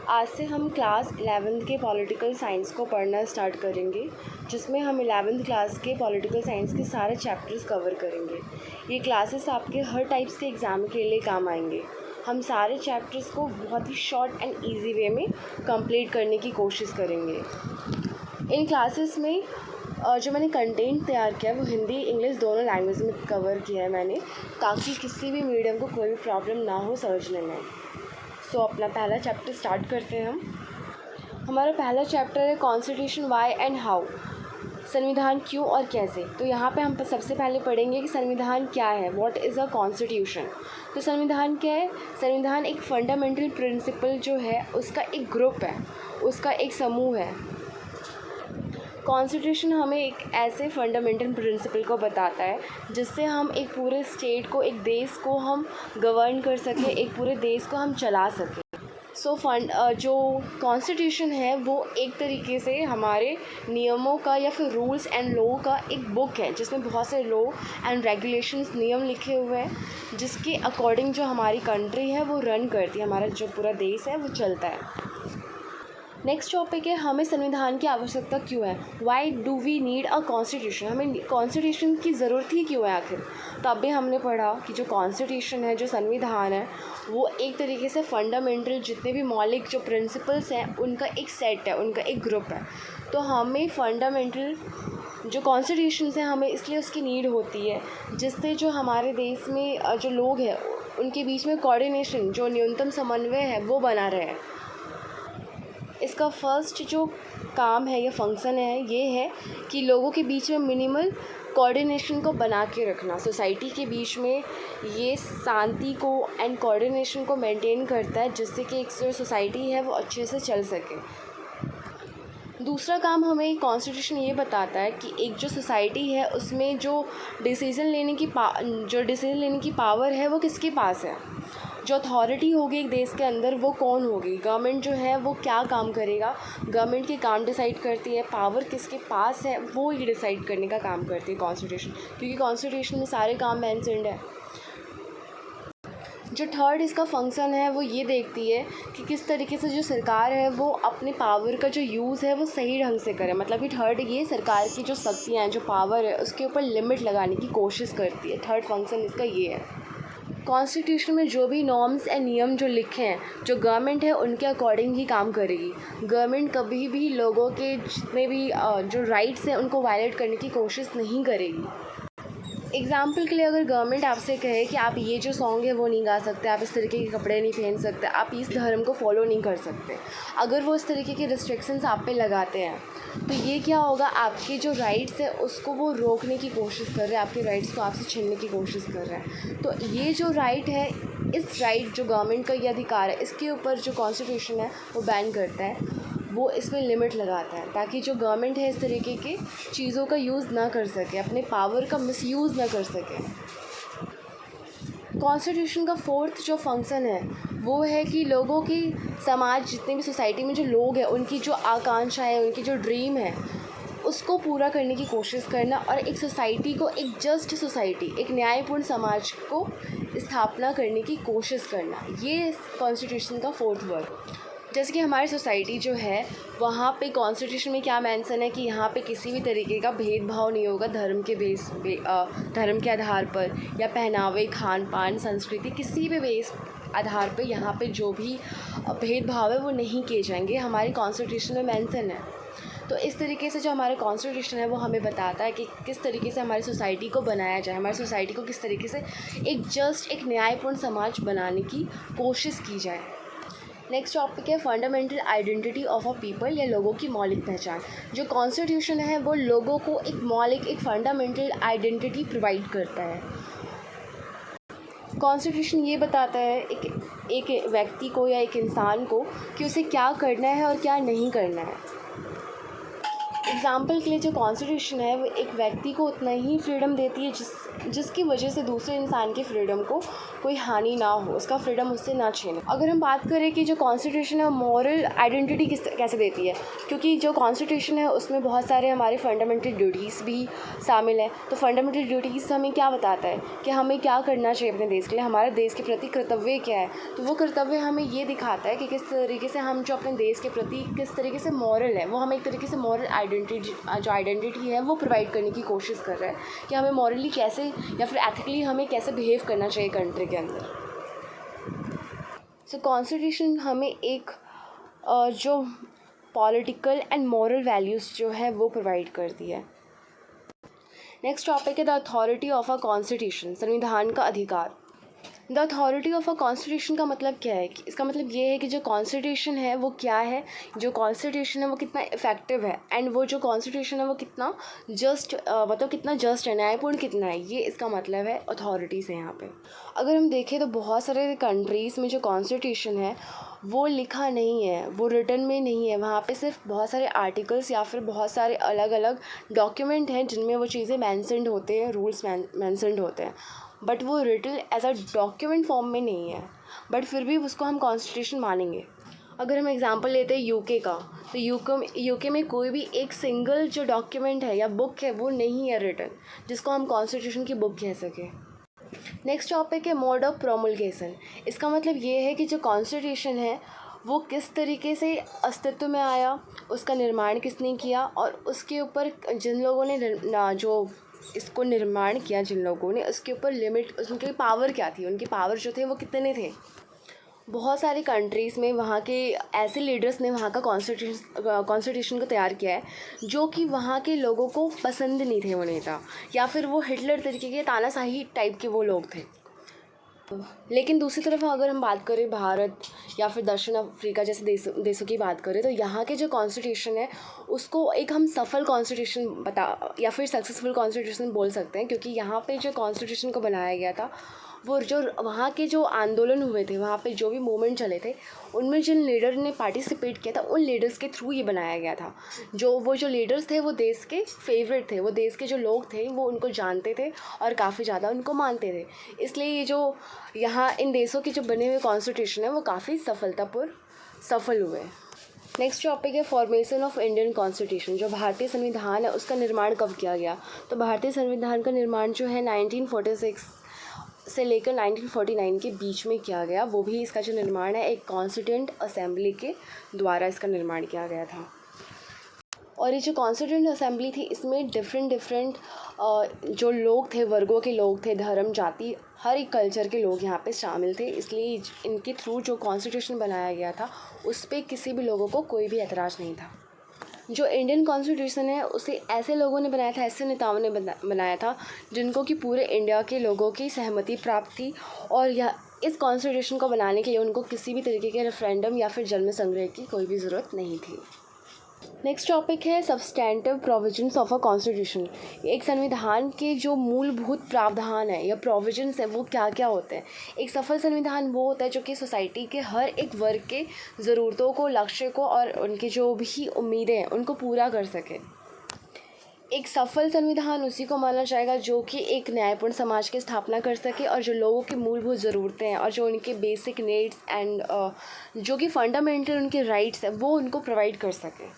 आज से हम क्लास 11th के पॉलिटिकल साइंस को पढ़ना स्टार्ट करेंगे, जिसमें हम 11th क्लास के पॉलिटिकल साइंस के सारे चैप्टर्स कवर करेंगे। ये क्लासेस आपके हर टाइप्स के एग्ज़ाम के लिए काम आएंगे। हम सारे चैप्टर्स को बहुत ही शॉर्ट एंड इजी वे में कंप्लीट करने की कोशिश करेंगे। इन क्लासेस में जो मैंने कंटेंट तैयार किया है वो हिंदी इंग्लिश दोनों लैंग्वेज में कवर किया है मैंने, ताकि किसी भी मीडियम को कोई भी प्रॉब्लम ना हो समझने में। सो अपना पहला चैप्टर स्टार्ट करते हैं हम। हमारा पहला चैप्टर है कॉन्स्टिट्यूशन वाई एंड हाउ, संविधान क्यों और कैसे। तो यहाँ पे हम सबसे पहले पढ़ेंगे कि संविधान क्या है, व्हाट इज़ अ कॉन्स्टिट्यूशन। तो संविधान क्या है? संविधान एक फंडामेंटल प्रिंसिपल जो है उसका एक ग्रुप है, उसका एक समूह है। कॉन्स्टिट्यूशन हमें एक ऐसे फंडामेंटल प्रिंसिपल को बताता है जिससे हम एक पूरे स्टेट को, एक देश को हम गवर्न कर सकें, एक पूरे देश को हम चला सकें। जो कॉन्स्टिट्यूशन है वो एक तरीके से हमारे नियमों का या फिर रूल्स एंड लॉ का एक बुक है, जिसमें बहुत से लॉ एंड रेगुलेशंस, नियम लिखे हुए हैं, जिसके अकॉर्डिंग जो हमारी कंट्री है वो रन करती है, हमारा जो पूरा देश है वो चलता है। नेक्स्ट टॉपिक है हमें संविधान की आवश्यकता क्यों है, why do we need a constitution, हमें कॉन्स्टिट्यूशन की ज़रूरत ही क्यों है आखिर। तो अभी हमने पढ़ा कि जो कॉन्स्टिट्यूशन है, जो संविधान है, वो एक तरीके से फंडामेंटल जितने भी मौलिक जो प्रिंसिपल्स हैं उनका एक सेट है, उनका एक ग्रुप है। तो हमें फंडामेंटल जो कॉन्स्टिट्यूशन है हमें इसलिए उसकी नीड होती है, जिससे जो हमारे देश में जो लोग हैं उनके बीच में कोऑर्डिनेशन, जो न्यूनतम समन्वय है वो बना रहे। इसका फर्स्ट जो काम है या फंक्शन है ये है कि लोगों के बीच में मिनिमल कोऑर्डिनेशन को बना के रखना। सोसाइटी के बीच में ये शांति को एंड कोऑर्डिनेशन को मेंटेन करता है, जिससे कि एक जो सोसाइटी है वो अच्छे से चल सके। दूसरा काम हमें कॉन्स्टिट्यूशन ये बताता है कि एक जो सोसाइटी है उसमें जो डिसीज़न लेने की पावर है वो किसके पास है, जो अथॉरिटी होगी एक देश के अंदर वो कौन होगी, गवर्नमेंट जो है वो क्या काम करेगा, गवर्नमेंट के काम डिसाइड करती है, पावर किसके पास है वो ही डिसाइड करने का काम करती है कॉन्स्टिट्यूशन, क्योंकि कॉन्स्टिट्यूशन में सारे काम मेंशन्ड है। जो थर्ड इसका फंक्शन है वो ये देखती है कि किस तरीके से जो सरकार है वो अपने पावर का जो यूज़ है वो सही ढंग से करे। मतलब कि थर्ड ये सरकार की जो शक्तियाँ हैं, जो पावर है, उसके ऊपर लिमिट लगाने की कोशिश करती है। थर्ड फंक्शन इसका ये है। कॉन्स्टिट्यूशन में जो भी नॉर्म्स एंड नियम जो लिखे हैं, जो गवर्नमेंट है उनके अकॉर्डिंग ही काम करेगी। गवर्नमेंट कभी भी लोगों के जितने भी जो राइट्स हैं उनको वायलेट करने की कोशिश नहीं करेगी। एग्ज़ाम्पल के लिए अगर गवर्नमेंट आपसे कहे कि आप ये जो सॉन्ग है वो नहीं गा सकते, आप इस तरीके के कपड़े नहीं पहन सकते, आप इस धर्म को फॉलो नहीं कर सकते, अगर वो इस तरीके के रिस्ट्रिक्शंस आप पे लगाते हैं तो ये क्या होगा, आपके जो राइट्स है उसको वो रोकने की कोशिश कर रहे हैं, आपके राइट्स को आपसे छीनने की कोशिश कर रहे हैं। तो ये जो राइट है, इस राइट जो गवर्नमेंट का ये अधिकार है, इसके ऊपर जो कॉन्स्टिट्यूशन है वो बैन करता है, वो इसमें लिमिट लगाता है, ताकि जो गवर्नमेंट है इस तरीके के चीज़ों का यूज़ ना कर सके, अपने पावर का मिसयूज़ ना कर सके। कॉन्स्टिट्यूशन का फोर्थ जो फंक्शन है वो है कि लोगों की, समाज जितने भी सोसाइटी में जो लोग हैं उनकी जो आकांक्षा है, उनकी जो ड्रीम है उसको पूरा करने की कोशिश करना, और एक सोसाइटी को, एक जस्ट सोसाइटी, एक न्यायपूर्ण समाज को स्थापना करने की कोशिश करना, ये कॉन्स्टिट्यूशन का फोर्थ वर्क। जैसे कि हमारी सोसाइटी जो है वहाँ पे कॉन्स्टिट्यूशन में क्या मेंशन है कि यहाँ पे किसी भी तरीके का भेदभाव नहीं होगा धर्म के आधार पर, या पहनावे, खान पान, संस्कृति, किसी भी बेस आधार पे यहाँ पे जो भी भेदभाव है वो नहीं किए जाएंगे, हमारी कॉन्स्टिट्यूशन में मेंशन है। तो इस तरीके से जो हमारा कॉन्स्टिट्यूशन है वो हमें बताता है कि किस तरीके से हमारी सोसाइटी को बनाया जाए, हमारी सोसाइटी को किस तरीके से एक न्यायपूर्ण समाज बनाने की कोशिश की जाए। नेक्स्ट टॉपिक है fundamental identity of a people, या लोगों की मौलिक पहचान। जो कॉन्स्टिट्यूशन है वो लोगों को एक फंडामेंटल आइडेंटिटी प्रोवाइड करता है। कॉन्स्टिट्यूशन ये बताता है एक व्यक्ति को या एक इंसान को कि उसे क्या करना है और क्या नहीं करना है। एग्ज़ाम्पल के लिए जो कॉन्स्टिट्यूशन है वो एक व्यक्ति को उतना ही फ्रीडम देती है जिसकी वजह से दूसरे इंसान की फ्रीडम को कोई हानि ना हो, उसका फ्रीडम उससे ना छीने। अगर हम बात करें कि जो कॉन्स्टिट्यूशन है मॉरल आइडेंटिटी कैसे देती है, क्योंकि जो कॉन्स्टिट्यूशन है उसमें बहुत सारे हमारे फंडामेंटल ड्यूटीज़ भी शामिल हैं। तो फंडामेंटल ड्यूटीज़ हमें क्या बताता है कि हमें क्या करना चाहिए अपने देश के लिए, हमारे देश के प्रति कर्तव्य क्या है। तो वो कर्तव्य हमें ये दिखाता है कि किस तरीके से हम जो अपने देश के प्रति किस तरीके से मॉरल है, वो हमें एक तरीके से मॉरल आइडेंटिटी है वो प्रोवाइड करने की कोशिश कर रहा है कि हमें मॉरली कैसे या फिर एथिकली हमें कैसे बिहेव करना चाहिए कंट्री के अंदर। सो कॉन्स्टिट्यूशन हमें एक जो पॉलिटिकल एंड मॉरल वैल्यूज़ जो है वो प्रोवाइड करती है। नेक्स्ट टॉपिक है the authority of a constitution, संविधान का अधिकार। The authority of a constitution का मतलब क्या है? इसका मतलब ये है कि जो कॉन्स्टिट्यूशन है वो क्या है, जो कॉन्स्टिट्यूशन है वो कितना इफ़ेक्टिव है, एंड वो जो कॉन्स्टिट्यूशन है वो कितना जस्ट मतलब कितना जस्ट है, न्यायपूर्ण कितना है, ये इसका मतलब है अथॉरिटीज़ है यहाँ पे। अगर हम देखें तो बहुत सारे कंट्रीज़ में जो कॉन्स्टिट्यूशन है वो लिखा नहीं है, वो रिटन में नहीं है, वहाँ पे सिर्फ बहुत सारे आर्टिकल्स या फिर बहुत सारे अलग अलग डॉक्यूमेंट हैं जिनमें वो चीज़ें मैंशनड होते हैं, रूल्स मैंशनड होते हैं, बट वो written as a document form में नहीं है, बट फिर भी उसको हम कॉन्स्टिट्यूशन मानेंगे। अगर हम एग्जांपल लेते हैं यूके का, तो यूके में कोई भी एक सिंगल जो डॉक्यूमेंट है या बुक है वो नहीं है रिटन जिसको हम कॉन्स्टिट्यूशन की बुक कह सकें। नेक्स्ट टॉपिक है मोड ऑफ प्रोमulgation। इसका मतलब ये है कि जो कॉन्स्टिट्यूशन है वो किस तरीके से अस्तित्व में आया, उसका निर्माण किसने किया, और उसके ऊपर जिन लोगों ने जो इसको निर्माण किया, जिन लोगों ने, उसके ऊपर लिमिट, उनकी पावर क्या थी, उनके पावर जो थे वो कितने थे। बहुत सारी कंट्रीज़ में वहाँ के ऐसे लीडर्स ने वहाँ का कॉन्स्टिट्यूशन को तैयार किया है जो कि वहाँ के लोगों को पसंद नहीं थे वो नेता, या फिर वो हिटलर तरीके के तानाशाही टाइप के वो लोग थे। लेकिन दूसरी तरफ अगर हम बात करें भारत या फिर दक्षिण अफ्रीका जैसे देशों की बात करें, तो यहाँ के जो कॉन्स्टिट्यूशन है उसको एक हम सफल कॉन्स्टिट्यूशन या फिर सक्सेसफुल कॉन्स्टिट्यूशन बोल सकते हैं, क्योंकि यहाँ पे जो कॉन्स्टिट्यूशन को बनाया गया था वो जो वहाँ के जो आंदोलन हुए थे, वहाँ पे जो भी मूवमेंट चले थे, उनमें जिन लीडर ने पार्टिसिपेट किया था उन लीडर्स के थ्रू ये बनाया गया था। जो लीडर्स थे वो देश के फेवरेट थे, वो देश के जो लोग थे वो उनको जानते थे और काफ़ी ज़्यादा उनको मानते थे, इसलिए ये जो यहाँ इन देशों के जो बने हुए कॉन्स्टिट्यूशन है वो काफ़ी सफल हुए। नेक्स्ट टॉपिक है फॉर्मेशन ऑफ इंडियन कॉन्स्टिट्यूशन। जो भारतीय संविधान है उसका निर्माण कब किया गया? तो भारतीय संविधान का निर्माण जो है 1946 से लेकर 1949 के बीच में किया गया। वो भी इसका जो निर्माण है एक कॉन्स्टिट्यूएंट असेंबली के द्वारा इसका निर्माण किया गया था। और ये जो कॉन्स्टिट्यूएंट असेंबली थी इसमें डिफरेंट जो लोग थे, वर्गों के लोग थे, धर्म, जाति, हर एक कल्चर के लोग यहाँ पे शामिल थे, इसलिए इनके थ्रू जो कॉन्स्टिट्यूशन बनाया गया था उस पर किसी भी लोगों को कोई भी एतराज़ नहीं था। जो इंडियन कॉन्स्टिट्यूशन है उसे ऐसे लोगों ने बनाया था, ऐसे नेताओं ने बनाया था जिनको कि पूरे इंडिया के लोगों की सहमति प्राप्त थी, और यह इस कॉन्स्टिट्यूशन को बनाने के लिए उनको किसी भी तरीके के रेफरेंडम या फिर जन संग्रह की कोई भी ज़रूरत नहीं थी। नेक्स्ट टॉपिक है substantive provisions of a constitution. एक संविधान के जो मूलभूत प्रावधान है या प्रोविजंस है वो क्या क्या होते हैं। एक सफल संविधान वो होता है जो कि सोसाइटी के हर एक वर्ग के ज़रूरतों को, लक्ष्य को और उनकी जो भी उम्मीदें हैं उनको पूरा कर सके। एक सफल संविधान उसी को माना जाएगा जो कि एक न्यायपूर्ण समाज की स्थापना कर सके और जो लोगों की मूलभूत ज़रूरतें हैं और जो उनके बेसिक नीड्स एंड जो कि फंडामेंटल उनके राइट्स हैं वो उनको प्रोवाइड कर सके।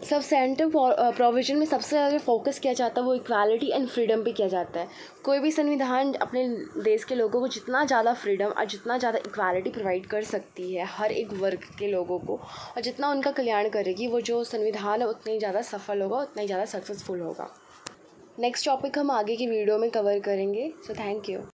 सब्सटेंटिव प्रोविजन में सबसे ज़्यादा फोकस किया जाता है वो इक्वालिटी एंड फ्रीडम पे किया जाता है। कोई भी संविधान अपने देश के लोगों को जितना ज़्यादा फ्रीडम और जितना ज़्यादा इक्वालिटी प्रोवाइड कर सकती है हर एक वर्ग के लोगों को, और जितना उनका कल्याण करेगी, वो जो संविधान है उतना ही ज़्यादा सफल होगा, उतना ही ज़्यादा सक्सेसफुल होगा। नेक्स्ट टॉपिक हम आगे की वीडियो में कवर करेंगे। So thank you.